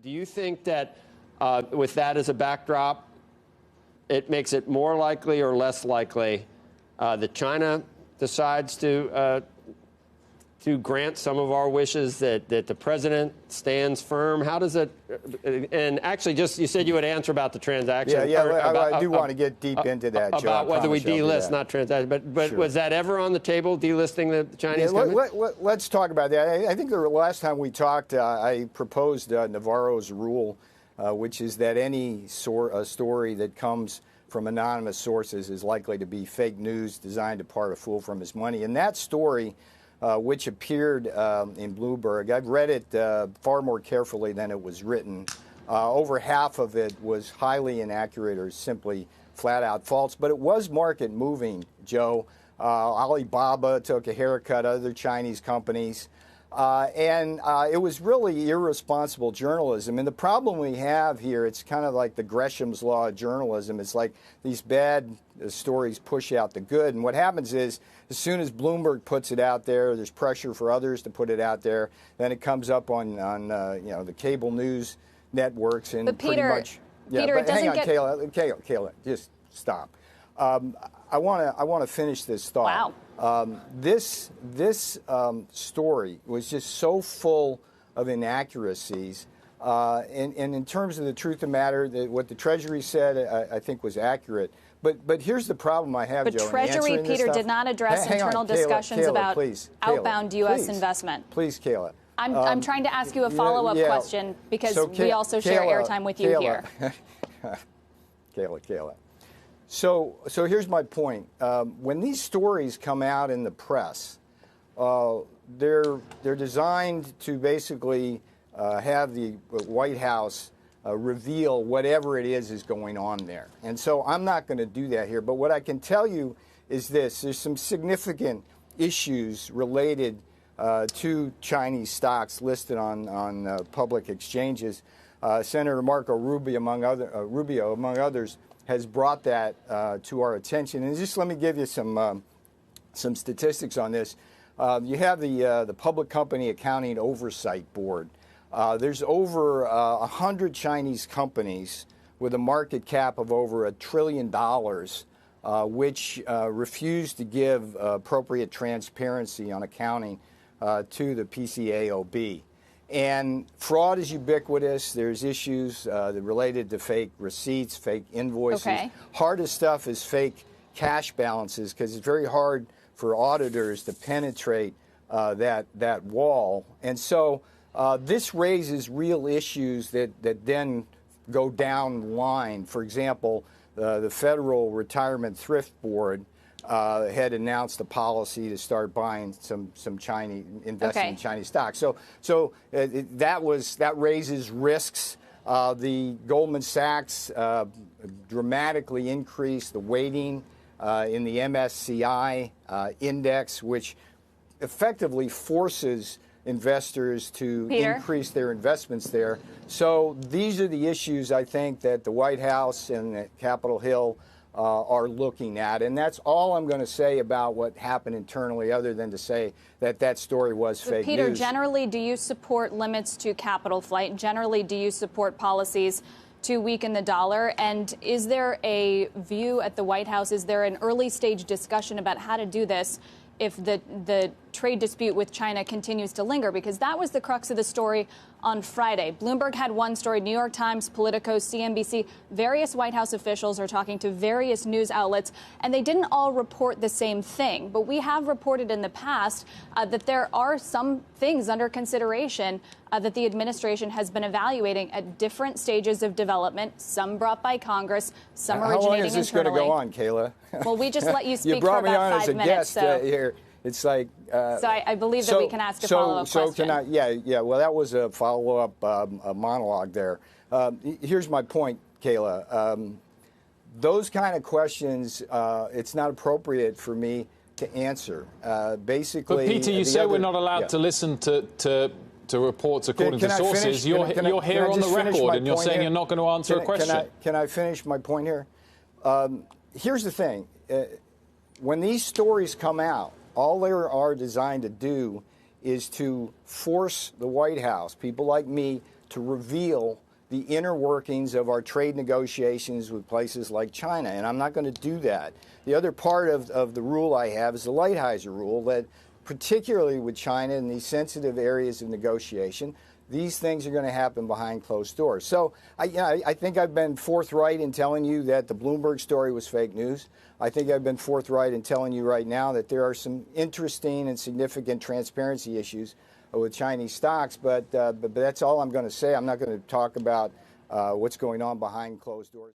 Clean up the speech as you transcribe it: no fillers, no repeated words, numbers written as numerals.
Do you think that with that as a backdrop, it makes it more likely or less likely that China decides to grant some of our wishes, that the president stands firm? How does it, and actually just, you said you would answer about the transaction. I do want to get deep into that, Joe. About whether we delist, not transaction. But sure. Was that ever on the table, delisting the Chinese company? Let's talk about that. I think the last time we talked, I proposed Navarro's rule, which is that any story that comes from anonymous sources is likely to be fake news designed to part a fool from his money. And that story, which appeared in Bloomberg, I've read it far more carefully than it was written. Over half of it was highly inaccurate or simply flat out false, but it was market moving, Joe. Alibaba took a haircut, other Chinese companies. And it was really irresponsible journalism. And the problem we have here, it's kind of like the Gresham's law of journalism. It's like these bad stories push out the good. And what happens is, as soon as Bloomberg puts it out there, there's pressure for others to put it out there. Then it comes up on the cable news networks and pretty much. Yeah, Peter, but hang on, get... Kayla, just stop. I want to finish this thought. Wow. This story was just so full of inaccuracies. And in terms of the truth of the matter, what the Treasury said, I think was accurate. But here's the problem I have, Joe. But Treasury, Peter, did not address internal discussions about outbound U.S. investment. Please, Kayla. I'm trying to ask you a follow-up question because we also share airtime with you here. Kayla. So here's my point. When these stories come out in the press, they're designed to basically have the White House reveal whatever it is going on there. And so I'm not going to do that here. But what I can tell you is this. There's some significant issues related to Chinese stocks listed on public exchanges. Senator Marco Rubio, among others, has brought that to our attention. And just let me give you some statistics on this. You have the Public Company Accounting Oversight Board. There's over 100 Chinese companies with a market cap of over $1 trillion, which refuse to give appropriate transparency on accounting to the PCAOB. And fraud is ubiquitous. There's issues related to fake receipts, fake invoices. Okay. Hardest stuff is fake cash balances because it's very hard for auditors to penetrate that wall. And so this raises real issues that then go down the line. For example, the Federal Retirement Thrift Board had announced a policy to start buying some Chinese, investing in Chinese stocks. So that raises risks. The Goldman Sachs dramatically increased the weighting in the MSCI index, which effectively forces investors to increase their investments there. So these are the issues, I think, that the White House and Capitol Hill are looking at. And that's all I'm going to say about what happened internally, other than to say that story was fake Peter, news. Generally, do you support limits to capital flight? Generally, do you support policies to weaken the dollar? And is there a view at the White House? Is there an early stage discussion about how to do this if the trade dispute with China continues to linger? Because that was the crux of the story on Friday. Bloomberg had one story, New York Times, Politico, CNBC, various White House officials are talking to various news outlets, and they didn't all report the same thing. But we have reported in the past that there are some things under consideration that the administration has been evaluating at different stages of development, some brought by Congress, some originating internally. How long is this going to go on, Kayla? Well, we just let you speak you brought for about me on 5 as a minutes. Guest, here. It's like so I believe that we can ask a follow-up question. So can I? Yeah. Well, that was a follow-up monologue there. Here's my point, Kayla. Those kind of questions, it's not appropriate for me to answer. Basically, but Peter, you say we're not allowed to listen to reports according to sources. You're here on the record, and you're saying you're not going to answer a question. Can I finish my point here? Here's the thing. When these stories come out, all they are designed to do is to force the White House, people like me, to reveal the inner workings of our trade negotiations with places like China, and I'm not going to do that. The other part of the rule I have is the Lighthizer rule, that particularly with China in these sensitive areas of negotiation, these things are going to happen behind closed doors. So I think I've been forthright in telling you that the Bloomberg story was fake news. I think I've been forthright in telling you right now that there are some interesting and significant transparency issues with Chinese stocks, but that's all I'm going to say. I'm not going to talk about what's going on behind closed doors.